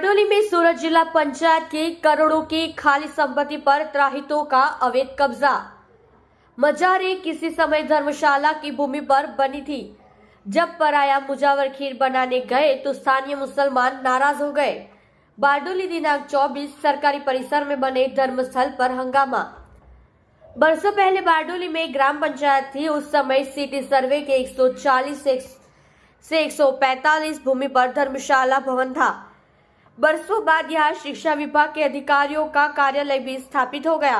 बारडोली में सूरत जिला पंचायत के करोड़ों की खाली संपत्ति पर त्राहितों का अवैध कब्जा। मजारे किसी समय धर्मशाला की भूमि पर बनी थी। जब पराया मुजावर खीर बनाने गए तो स्थानीय मुसलमान नाराज हो गए। बारडोली दिनांक 24 सरकारी परिसर में बने धर्मस्थल पर हंगामा। बरसों पहले बारडोली में ग्राम पंचायत थी। उस समय सिटी सर्वे के 140 से 145 भूमि पर धर्मशाला भवन था। बरसों बाद यहाँ शिक्षा विभाग के अधिकारियों का कार्यालय भी स्थापित हो गया।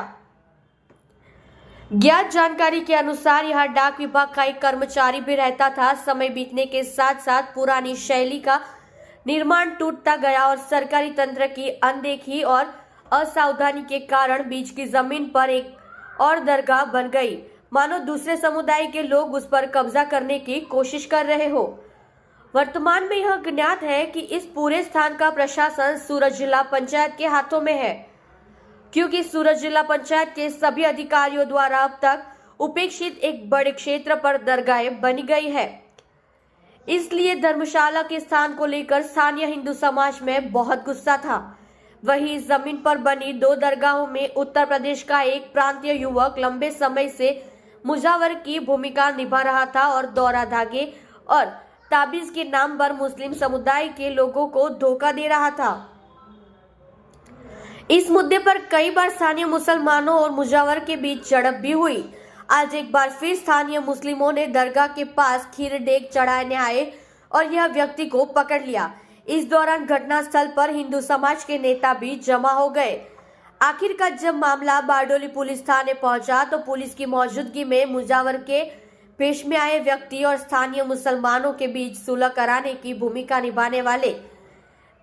ज्ञात जानकारी के अनुसार यहाँ डाक विभाग का एक कर्मचारी भी रहता था। समय बीतने के साथ साथ पुरानी शैली का निर्माण टूटता गया और सरकारी तंत्र की अनदेखी और असावधानी के कारण बीच की जमीन पर एक और दरगाह बन गई, मानो दूसरे समुदाय के लोग उस पर कब्जा करने की कोशिश कर रहे हो। वर्तमान में यह ज्ञात है कि इस पूरे स्थान का प्रशासन सूरत जिला पंचायत के हाथों में है, क्योंकि सूरत जिला पंचायत के सभी अधिकारियों द्वारा अब तक उपेक्षित एक बड़े क्षेत्र पर दरगाहें बनी गई है। इसलिए धर्मशाला के स्थान को लेकर स्थानीय हिंदू समाज में बहुत गुस्सा था। वहीं इस जमीन पर बनी 2 दरगाहों में उत्तर प्रदेश का एक प्रांतीय युवक लंबे समय से मुजावर की भूमिका निभा रहा था और दौरा धागे और ताबीज के नाम पर मुस्लिम समुदाय के लोगों को धोखा दे रहा था। इस मुद्दे पर कई बार स्थानीय मुसलमानों और मुजावर के बीच झड़प भी हुई। आज एक बार फिर स्थानीय मुस्लिमों ने दरगाह के पास खीर डेग चढ़ाने आए और यह व्यक्ति को पकड़ लिया। इस दौरान घटनास्थल पर हिंदू समाज के नेता भी जमा हो गए। आखिरकार जब मामला बारडोली पुलिस थाने पहुंचा तो पुलिस की मौजूदगी में मुजावर के पेश में आए व्यक्ति और स्थानीय मुसलमानों के बीच सुलह कराने की भूमिका निभाने वाले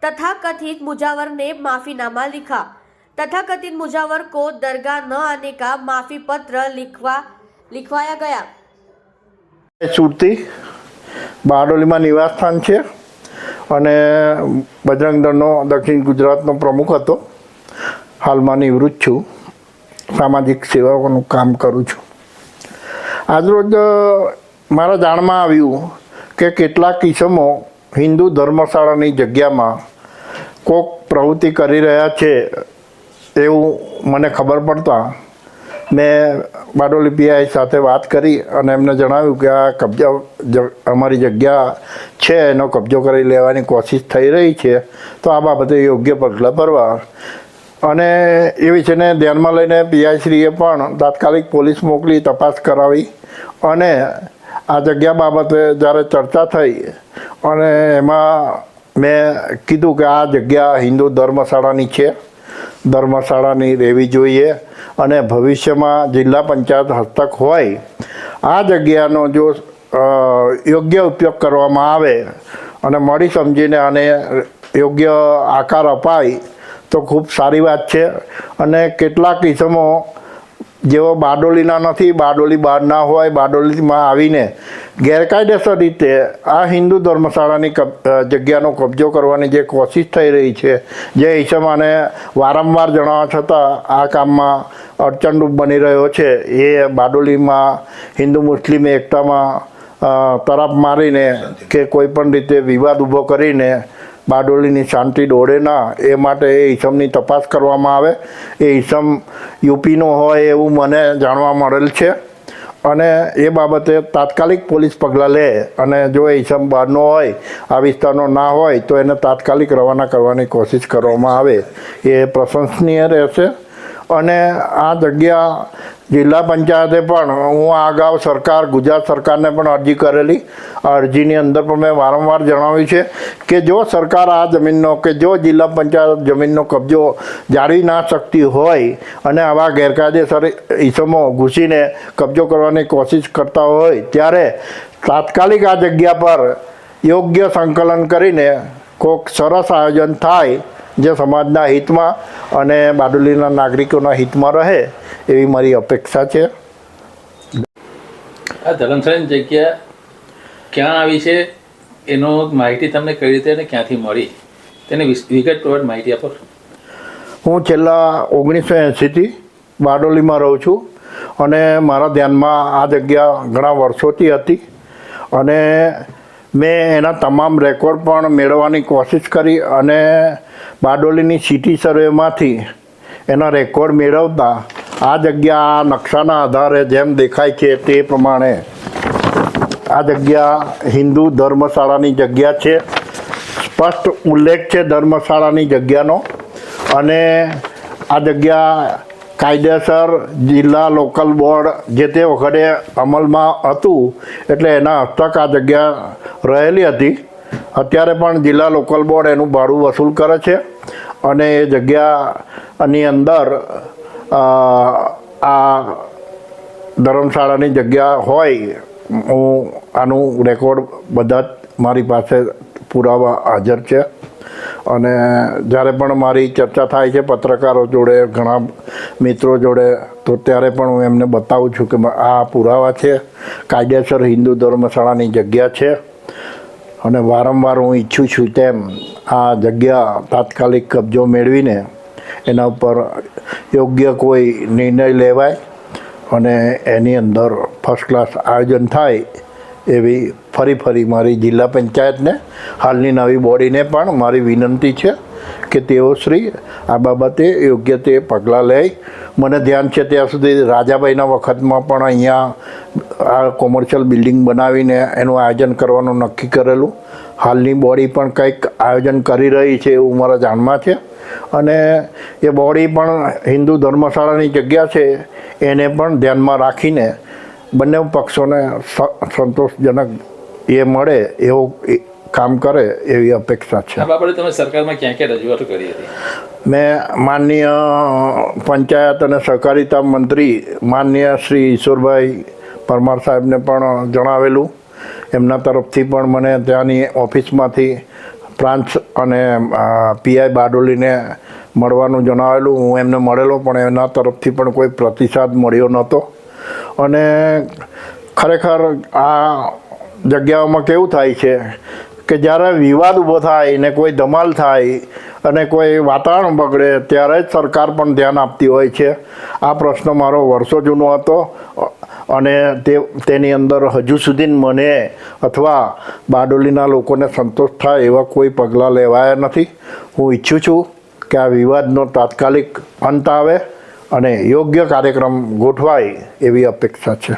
तथाकथित मुजावर ने माफीनामा लिखा। तथाकथित मुजावर को दरगाह न आने का माफी पत्र लिखवाया गया। સુરતી બારડોલીમાં નિવાસ સ્થાન છે અને બજરંગ દળનો દક્ષિણ ગુજરાતનો પ્રમુખ હતો। હાલમાં નિવૃત્ત છું, સામાજિક સેવાઓનું કામ કરું છું। આજરોજ મારા જાણમાં આવ્યું કે કેટલાક ઇસમો હિન્દુ ધર્મશાળાની જગ્યામાં કોક પ્રવૃત્તિ કરી રહ્યા છે એવું મને ખબર પડતા મેં બારડોલી પીઆઈ સાથે વાત કરી અને એમને જણાવ્યું કે આ કબજા અમારી જગ્યા છે, એનો કબજો કરી લેવાની કોશિશ થઈ રહી છે, તો આ બાબતે યોગ્ય પગલાં ભરવા અને એ વિષયને ધ્યાનમાં લઈને પીઆઈશ્રીએ પણ તાત્કાલિક પોલીસ મોકલી તપાસ કરાવી અને આ જગ્યા બાબતે જ્યારે ચર્ચા થઈ અને એમાં મેં કીધું કે આ જગ્યા હિન્દુ ધર્મશાળાની છે, ધર્મશાળાની રહેવી જોઈએ અને ભવિષ્યમાં જિલ્લા પંચાયત હસ્તક હોય આ જગ્યાનો જો યોગ્ય ઉપયોગ કરવામાં આવે અને મળી સમજીને આને યોગ્ય આકાર અપાય તો ખૂબ સારી વાત છે। અને કેટલાક કિસ્સામાં જેઓ બારડોલીના નથી, બારડોલી બહારના હોય, બારડોલીમાં આવીને ગેરકાયદેસર રીતે આ હિન્દુ ધર્મશાળાની જગ્યાનો કબજો કરવાની જે કોશિશ થઈ રહી છે, જે ઈસમાને વારંવાર જણાવવા છતાં આ કામમાં અડચણરૂપ બની રહ્યો છે, એ બારડોલીમાં હિન્દુ મુસ્લિમ એકતામાં તરફ મારીને કે કોઈપણ રીતે વિવાદ ઊભો કરીને બારડોલીની શાંતિ દોડે ના, એ માટે એ ઈસમની તપાસ કરવામાં આવે। એ ઈસમ યુપીનો હોય એવું મને જાણવા મળેલ છે અને એ બાબતે તાત્કાલિક પોલીસ પગલાં લે અને જો એ ઈસમ બહારનો હોય, આ વિસ્તારનો ના હોય તો એને તાત્કાલિક રવાના કરવાની કોશિશ કરવામાં આવે, એ પ્રશંસનીય રહેશે। અને આ જગ્યા જિલ્લા પંચાયતે પણ હું આ અગાઉ સરકાર ગુજરાત સરકારને પણ અરજી કરેલી। આ અરજીની અંદર પણ મેં વારંવાર જણાવ્યું છે કે જો સરકાર આ જમીનનો કે જો જિલ્લા પંચાયત જમીનનો કબજો જાળવી ના શકતી હોય અને આવા ગેરકાયદેસર ઇસમો ઘૂસીને કબજો કરવાની કોશિશ કરતા હોય ત્યારે તાત્કાલિક આ જગ્યા પર યોગ્ય સંકલન કરીને કોઈક સરસ આયોજન થાય જે સમાજના હિતમાં અને બારડોલીના નાગરિકોના હિતમાં રહે એવી મારી અપેક્ષા છે। આ ધર્મશાળાની જગ્યા ક્યાં આવી છે એનો માહિતી તમને કઈ રીતે અને ક્યાંથી મળી તેને વિગતવાર માહિતી આપો। હું છેલ્લા 1980થી બારડોલીમાં રહું છું અને મારા ધ્યાનમાં આ જગ્યા ઘણા વર્ષોથી હતી અને મેં એના તમામ રેકોર્ડ પણ મેળવવાની કોશિશ કરી અને બારડોલીની સિટી સર્વેમાંથી એના રેકોર્ડ મેળવતા આ જગ્યા આ નકશાના આધારે જેમ દેખાય છે તે પ્રમાણે આ જગ્યા હિન્દુ ધર્મશાળાની જગ્યા છે. સ્પષ્ટ ઉલ્લેખ છે ધર્મશાળાની જગ્યાનો. અને આ જગ્યા કાયદેસર જિલ્લા લોકલ બોર્ડ જે તે વખતે અમલમાં હતું એટલે એના હસ્તક આ જગ્યા રહેલી હતી. અત્યારે પણ જિલ્લા લોકલ બોર્ડ એનું ભાડું વસૂલ કરે છે અને એ જગ્યાની અંદર આ ધર્મશાળાની જગ્યા હોય. હું આનું રેકોર્ડ બધા જ મારી પાસે પુરાવા હાજર છે અને જ્યારે પણ મારી ચર્ચા થાય છે પત્રકારો જોડે, ઘણા મિત્રો જોડે, તો ત્યારે પણ હું એમને બતાવું છું કે આ પુરાવા છે, કાયદેસર હિન્દુ ધર્મશાળાની જગ્યા છે. અને વારંવાર હું ઈચ્છું છું તેમ આ જગ્યા તાત્કાલિક કબજો મેળવીને એના ઉપર યોગ્ય કોઈ નિર્ણય લેવાય અને એની અંદર ફર્સ્ટ ક્લાસ આયોજન થાય એવી ફરી મારી જિલ્લા પંચાયતને, હાલની નવી બોડીને પણ મારી વિનંતી છે કે તેઓ શ્રી આ બાબતે યોગ્ય તે પગલાં લે. મને ધ્યાન છે ત્યાં સુધી રાજાભાઈના વખતમાં પણ અહીંયા આ કોમર્શિયલ બિલ્ડિંગ બનાવીને એનું આયોજન કરવાનું નક્કી કરેલું. હાલની બોડી પણ કંઈક આયોજન કરી રહી છે એવું મારા જાણમાં છે અને એ બોડી પણ હિન્દુ ધર્મશાળાની જગ્યા છે એને પણ ધ્યાનમાં રાખીને બંને પક્ષોને સંતોષજનક એ મળે એવું કામ કરે એવી અપેક્ષા છે. આ બાબતે તમે સરકારમાં ક્યાં ક્યાં રજૂઆત કરી હતી? મેં માનનીય પંચાયત અને સહકારિતા મંત્રી માનનીય શ્રી ઈશ્વરભાઈ પરમાર સાહેબને પણ જણાવેલું. એમના તરફથી પણ મને ત્યાંની ઓફિસમાંથી બ્રાન્ચ અને પીઆઈ બારડોલીને મળવાનું જણાવેલું. હું એમને મળેલો પણ એમના તરફથી પણ કોઈ પ્રતિસાદ મળ્યો નહોતો. અને ખરેખર આ જગ્યાઓમાં કેવું થાય છે કે જ્યારે વિવાદ ઊભો થાય ને કોઈ ધમાલ થાય અને કોઈ વાતાવરણ બગડે ત્યારે જ સરકાર પણ ધ્યાન આપતી હોય છે. આ પ્રશ્ન મારો વર્ષો જૂનો હતો અને તેની અંદર હજુ સુધી મને અથવા બારડોલીના લોકોને સંતોષ થાય એવા કોઈ પગલાં લેવાયા નથી. હું ઈચ્છું છું કે આ વિવાદનો તાત્કાલિક અંત આવે અને યોગ્ય કાર્યક્રમ ગોઠવાય એવી અપેક્ષા છે.